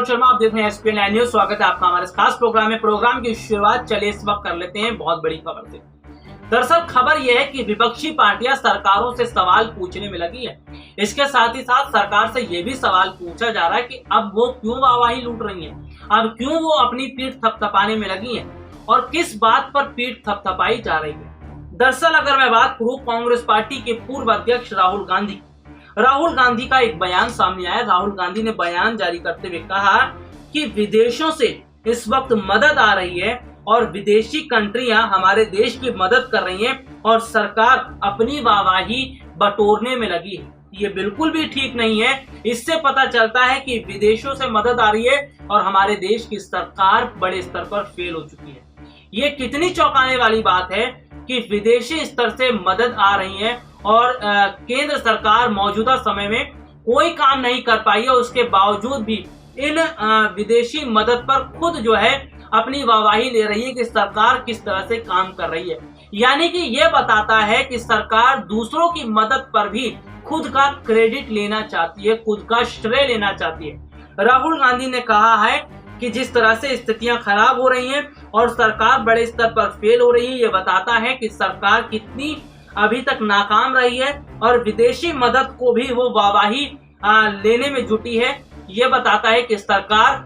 शर्मा, आप देख रहे हैं एसपीएन लाइव न्यूज। स्वागत है आपका हमारे इस खास प्रोग्राम में। प्रोग्राम की शुरुआत चलिए इस वक्त कर लेते हैं बहुत बड़ी खबर से। दरअसल खबर यह है कि विपक्षी पार्टियां सरकारों से सवाल पूछने में लगी है। इसके साथ ही साथ सरकार से यह भी सवाल पूछा जा रहा है कि अब वो क्यों वाहवाही लूट रही है, अब क्यों वो अपनी पीठ थपथपाने में लगी है और किस बात पर पीठ थपथपाई जा रही है। दरअसल अगर मैं बात करूं कांग्रेस पार्टी के पूर्व अध्यक्ष राहुल गांधी का एक बयान सामने आया। राहुल गांधी ने बयान जारी करते हुए कहा कि विदेशों से इस वक्त मदद आ रही है और विदेशी कंट्रियां हमारे देश की मदद कर रही हैं और सरकार अपनी वाहवाही बटोरने में लगी है। ये बिल्कुल भी ठीक नहीं है। इससे पता चलता है कि विदेशों से मदद आ रही है और हमारे देश की सरकार बड़े स्तर पर फेल हो चुकी है। ये कितनी चौंकाने वाली बात है कि विदेशी स्तर से मदद आ रही है और केंद्र सरकार मौजूदा समय में कोई काम नहीं कर पाई है। उसके बावजूद भी इन विदेशी मदद पर खुद जो है अपनी वाहवाही ले रही है कि सरकार किस तरह से काम कर रही है। यानी कि ये बताता है कि सरकार दूसरों की मदद पर भी खुद का क्रेडिट लेना चाहती है, खुद का श्रेय लेना चाहती है। राहुल गांधी ने कहा है कि जिस तरह से स्थितियां खराब हो रही हैं और सरकार बड़े स्तर पर फेल हो रही है, ये बताता है कि सरकार कितनी अभी तक नाकाम रही है और विदेशी मदद को भी वो वाहवाही लेने में जुटी है। ये बताता है कि सरकार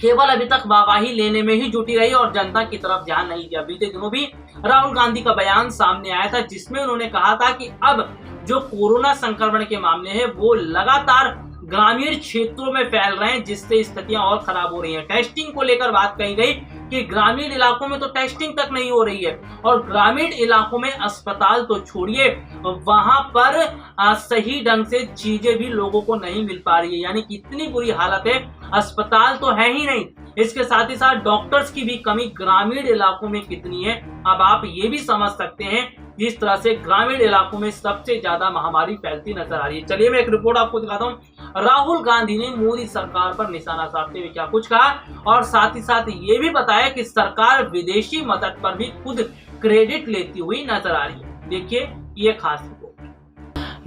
केवल अभी तक वाहवाही लेने में ही जुटी रही और जनता की तरफ ध्यान नहीं दिया। बीते दिनों भी राहुल गांधी का बयान सामने आया था जिसमें उन्होंने कहा था कि अब जो कोरोना संक्रमण के मामले हैं वो लगातार ग्रामीण क्षेत्रों में फैल रहे हैं, जिससे स्थितियां और खराब हो रही हैं। टेस्टिंग को लेकर बात कही गई कि ग्रामीण इलाकों में तो टेस्टिंग तक नहीं हो रही है और ग्रामीण इलाकों में अस्पताल तो छोड़िए, वहां पर सही ढंग से चीजें भी लोगों को नहीं मिल पा रही है। यानी कि इतनी बुरी हालत है, अस्पताल तो है ही नहीं, इसके साथ ही साथ डॉक्टर्स की भी कमी ग्रामीण इलाकों में कितनी है अब आप ये भी समझ सकते हैं। जिस तरह से ग्रामीण इलाकों में सबसे ज्यादा महामारी फैलती नजर आ रही है। चलिए मैं एक रिपोर्ट आपको दिखाता हूँ। राहुल गांधी ने मोदी सरकार पर निशाना साधते हुए क्या कुछ कहा और साथ ही साथ ये भी बताया कि सरकार विदेशी मदद पर भी खुद क्रेडिट लेती हुई नजर आ रही है। देखिए ये खास रिपोर्ट।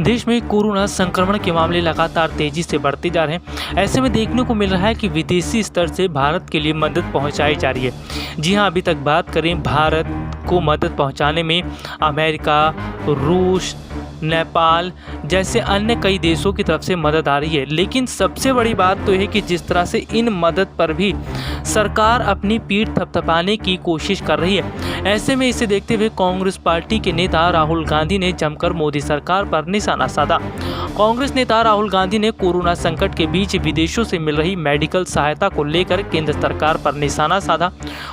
देश में कोरोना संक्रमण के मामले लगातार तेजी से बढ़ते जा रहे हैं। ऐसे में देखने को मिल रहा है कि विदेशी स्तर से भारत के लिए मदद पहुंचाई जा रही है। जी हां, अभी तक बात करें भारत को मदद पहुंचाने में अमेरिका, रूस, नेपाल जैसे अन्य कई देशों की तरफ से मदद आ रही है। लेकिन सबसे बड़ी बात तो है कि जिस तरह से इन मदद पर भी सरकार अपनी पीठ थपथपाने की कोशिश कर रही है। ऐसे में इसे देखते हुए कांग्रेस पार्टी के नेता राहुल गांधी ने जमकर मोदी सरकार पर निशाना साधा। कांग्रेस नेता राहुल गांधी ने कोरोना संकट के बीच विदेशों से मिल रही मेडिकल सहायता को लेकर केंद्र सरकार पर निशाना साधा।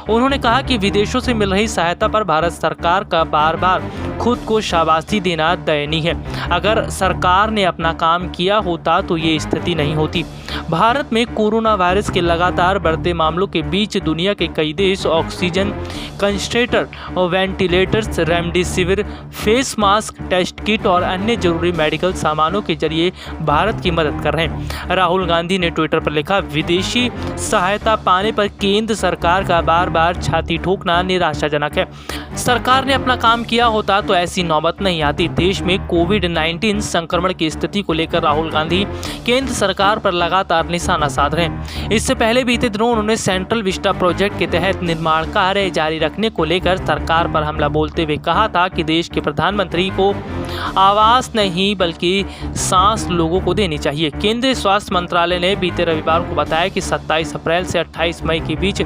उन्होंने कहा कि विदेशों से मिल रही सहायता पर भारत सरकार का बार बार खुद को शाबाशी देना दयनीय है। अगर सरकार ने अपना काम किया होता तो ये स्थिति नहीं होती। भारत में कोरोना वायरस के लगातार बढ़ते मामलों के बीच दुनिया के कई देश ऑक्सीजन कंसंट्रेटर और ventilators, remdesivir, face mask, test kit और अन्य जरूरी मेडिकल सामानों के जरिए भारत की मदद कर रहे हैं। राहुल गांधी ने ट्विटर पर लिखा, विदेशी सहायता पाने पर केंद्र सरकार का बार बार छाती ठोकना निराशाजनक है। सरकार ने अपना काम किया होता तो ऐसी नौबत नहीं आती। देश में कोविड-19 संक्रमण की स्थिति को लेकर राहुल गांधी केंद्र सरकार पर लगातार निशाना साध रहे हैं। इससे पहले बीते दिनों उन्होंने सेंट्रल विस्टा प्रोजेक्ट के तहत निर्माण कार्य जारी रखने को लेकर सरकार पर हमला बोलते हुए कहा था कि देश के प्रधानमंत्री को आवास नहीं बल्कि सांस लोगों को देनी चाहिए। केंद्रीय स्वास्थ्य मंत्रालय ने बीते रविवार को बताया कि 27 अप्रैल से 28 मई के बीच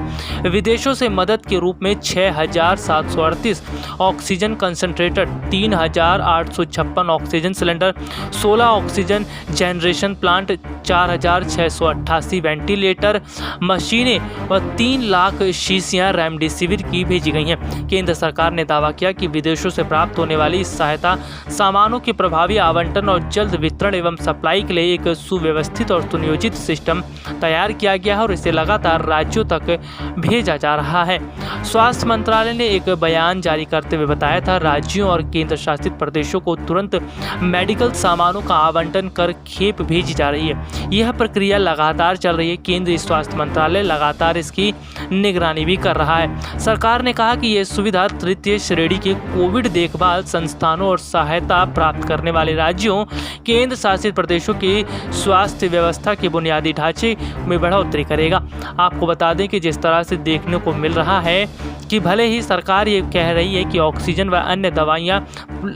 विदेशों से मदद के रूप में 6,738 oxygen concentrator, 3,856 oxygen cylinder, 16 oxygen generation plant, 4,688 ventilator मशीनें व 3 लाख शीशियां रेमडेसिविर की भेजी गई हैं। केंद्र सरकार ने दावा किया कि विदेशों से प्राप्त होने वाली इस सहायता सामानों के प्रभावी आवंटन और जल्द वितरण एवं सप्लाई के लिए एक सुव्यवस्थित और सुनियोजित सिस्टम तैयार किया गया है और इसे लगातार राज्यों तक भेजा जा रहा है। स्वास्थ्य मंत्रालय ने एक बयान जारी करते हुए बताया था, राज्यों राज्यों और केंद्र शासित प्रदेशों को तुरंत मेडिकल सामानों का आवंटन कर खेप भेजी जा रही है। यह प्रक्रिया लगातार चल रही है। केंद्रीय स्वास्थ्य मंत्रालय लगातार इसकी निगरानी भी कर रहा है। सरकार ने कहा कि यह सुविधा तृतीय श्रेणी के कोविड देखभाल संस्थानों और सहायता प्राप्त करने वाले राज्यों, केंद्र शासित प्रदेशों की स्वास्थ्य व्यवस्था के बुनियादी ढांचे में बढ़ोतरी करेगा। आपको बता दें कि जिस तरह से देखने को मिल रहा है कि भले ही सरकार ये कह रही है कि ऑक्सीजन व अन्य दवाइयाँ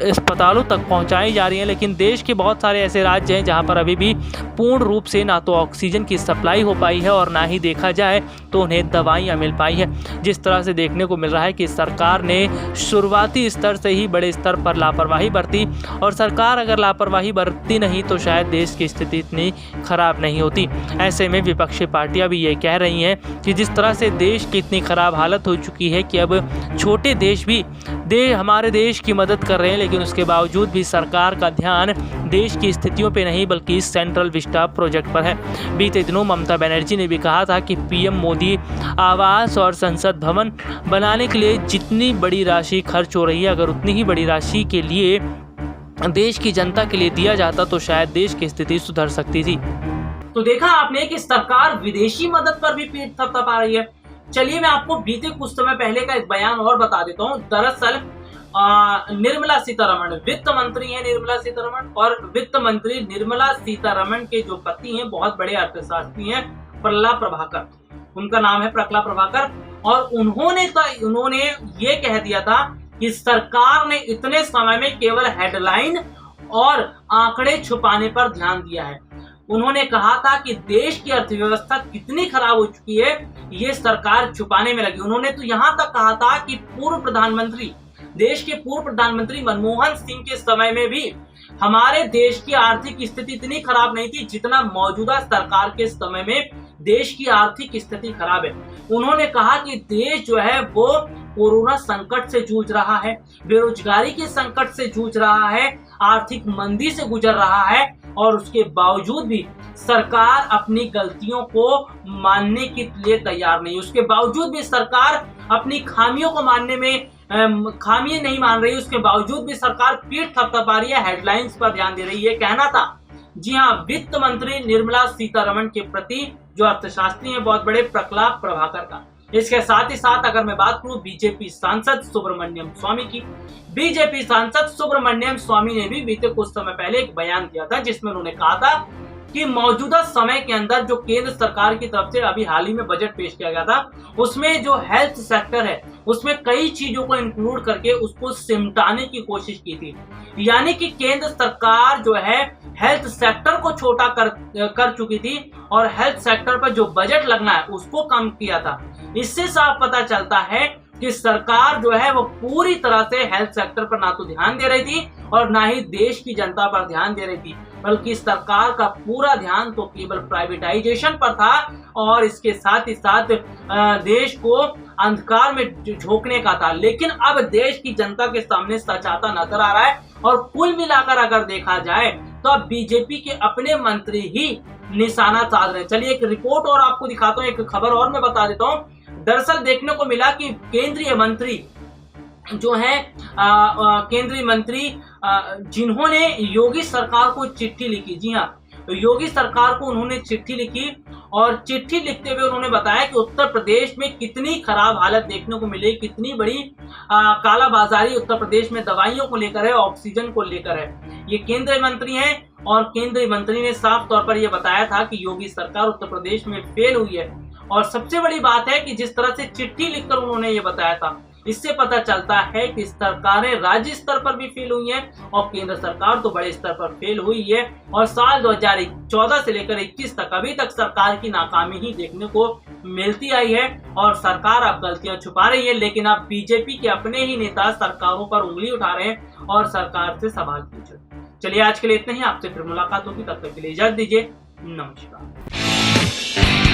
अस्पतालों तक पहुंचाई जा रही हैं, लेकिन देश के बहुत सारे ऐसे राज्य हैं जहां पर अभी भी पूर्ण रूप से ना तो ऑक्सीजन की सप्लाई हो पाई है और ना ही देखा जाए तो उन्हें दवाइयाँ मिल पाई है। जिस तरह से देखने को मिल रहा है कि सरकार ने शुरुआती स्तर से ही बड़े स्तर पर लापरवाही बरती, और सरकार अगर लापरवाही बरतती नहीं तो शायद देश की स्थिति इतनी खराब नहीं होती। ऐसे में विपक्षी पार्टियां भी ये कह रही हैं कि जिस तरह से देश की इतनी खराब हालत हो चुकी है कि अब छोटे देश भी हमारे देश की मदद कर रहे हैं, लेकिन उसके बावजूद भी सरकार का ध्यान देश की स्थितियों पे नहीं बल्कि सेंट्रल विस्टा प्रोजेक्ट पर है। बीते दिनों ममता बनर्जी ने भी कहा था कि पीएम मोदी आवास और संसद भवन बनाने के लिए जितनी बड़ी राशि खर्च हो रही है, अगर उतनी ही बड़ी राशि के लिए देश की जनता के लिए दिया जाता तो शायद देश की स्थिति सुधर सकती थी। तो देखा आपने कि सरकार विदेशी मदद पर भी पीठ थपथपा रही है। चलिए मैं आपको बीते कुछ समय पहले का एक बयान और बता देता हूँ। दरअसल निर्मला सीतारमण वित्त मंत्री है, निर्मला सीतारमण, और वित्त मंत्री निर्मला सीतारमण के जो पति हैं बहुत बड़े अर्थशास्त्री हैं, प्रहलाद प्रभाकर, उनका नाम है प्रहलाद प्रभाकर, और उन्होंने ये कह दिया था कि सरकार ने इतने समय में केवल हेडलाइन और आंकड़े छुपाने पर ध्यान दिया है। उन्होंने कहा था कि देश की अर्थव्यवस्था कितनी खराब हो चुकी है ये सरकार छुपाने में लगी। उन्होंने तो यहाँ तक कहा था कि देश के पूर्व प्रधानमंत्री मनमोहन सिंह के समय में भी हमारे देश की आर्थिक स्थिति इतनी खराब नहीं थी जितना मौजूदा सरकार के समय में देश की आर्थिक स्थिति खराब है। उन्होंने कहा कि देश जो है वो कोरोना संकट से जूझ रहा है, बेरोजगारी के संकट से जूझ रहा है, आर्थिक मंदी से गुजर रहा है, और उसके बावजूद भी सरकार अपनी गलतियों को मानने के लिए तैयार नहीं। उसके बावजूद भी सरकार अपनी खामियों को मानने में खामियां नहीं मान रही। उसके बावजूद भी सरकार पीठ थपथपा रही है, हेडलाइंस पर ध्यान दे रही है। कहना था जी हाँ वित्त मंत्री निर्मला सीतारमण के प्रति जो अर्थशास्त्री हैं बहुत बड़े प्रहलाद प्रभाकर का। इसके साथ ही साथ अगर मैं बात करूं बीजेपी सांसद सुब्रमण्यम स्वामी की, बीजेपी सांसद सुब्रमण्यम स्वामी ने भी बीते कुछ समय पहले एक बयान दिया था जिसमें उन्होंने कहा था कि मौजूदा समय के अंदर जो केंद्र सरकार की तरफ से अभी हाल ही में बजट पेश किया गया था उसमें जो हेल्थ सेक्टर है उसमें कई चीजों को इंक्लूड करके उसको सिमटाने की कोशिश की थी। यानी कि केंद्र सरकार जो है हेल्थ सेक्टर को छोटा कर चुकी थी और हेल्थ सेक्टर पर जो बजट लगना है उसको कम किया था। इससे साफ पता चलता है कि सरकार जो है वो पूरी तरह से हेल्थ सेक्टर पर ना तो ध्यान दे रही थी और ना ही देश की जनता पर ध्यान दे रही थी, बल्कि सरकार का पूरा ध्यान तो केवल प्राइवेटाइजेशन पर था और इसके साथ ही साथ देश को अंधकार में झोंकने का था। लेकिन अब देश की जनता के सामने सच आता नजर आ रहा है और कुल मिलाकर अगर देखा जाए तो अब बीजेपी के अपने मंत्री ही निशाना साध रहे हैं। चलिए एक रिपोर्ट और आपको दिखाता हूँ, एक खबर और मैं बता देता हूँ। दरअसल देखने को मिला कि केंद्रीय मंत्री जो है केंद्रीय मंत्री जिन्होंने योगी सरकार को चिट्ठी लिखी, जी हाँ योगी सरकार को उन्होंने चिट्ठी लिखी और चिट्ठी लिखते हुए उन्होंने बताया कि उत्तर प्रदेश में कितनी खराब हालत देखने को मिली, कितनी बड़ी कालाबाजारी उत्तर प्रदेश में दवाइयों को लेकर है, ऑक्सीजन को लेकर है। ये केंद्रीय मंत्री हैं और केंद्रीय मंत्री ने साफ तौर पर यह बताया था कि योगी सरकार उत्तर प्रदेश में फेल हुई है। और सबसे बड़ी बात है कि जिस तरह से चिट्ठी लिखकर उन्होंने ये बताया था इससे पता चलता है कि सरकारें राज्य स्तर पर भी फेल हुई हैं और केंद्र सरकार तो बड़े स्तर पर फेल हुई है। और साल 2014 से लेकर 21 तक अभी तक सरकार की नाकामी ही देखने को मिलती आई है और सरकार अब गलतियां छुपा रही है। लेकिन अब बीजेपी के अपने ही नेता सरकारों पर उंगली उठा रहे हैं और सरकार से सवाल पूछ रहे हैं। चलिए आज के लिए इतना ही, आपसे फिर मुलाकात होगी, तब तक के लिए इजाजत दीजिए, नमस्कार।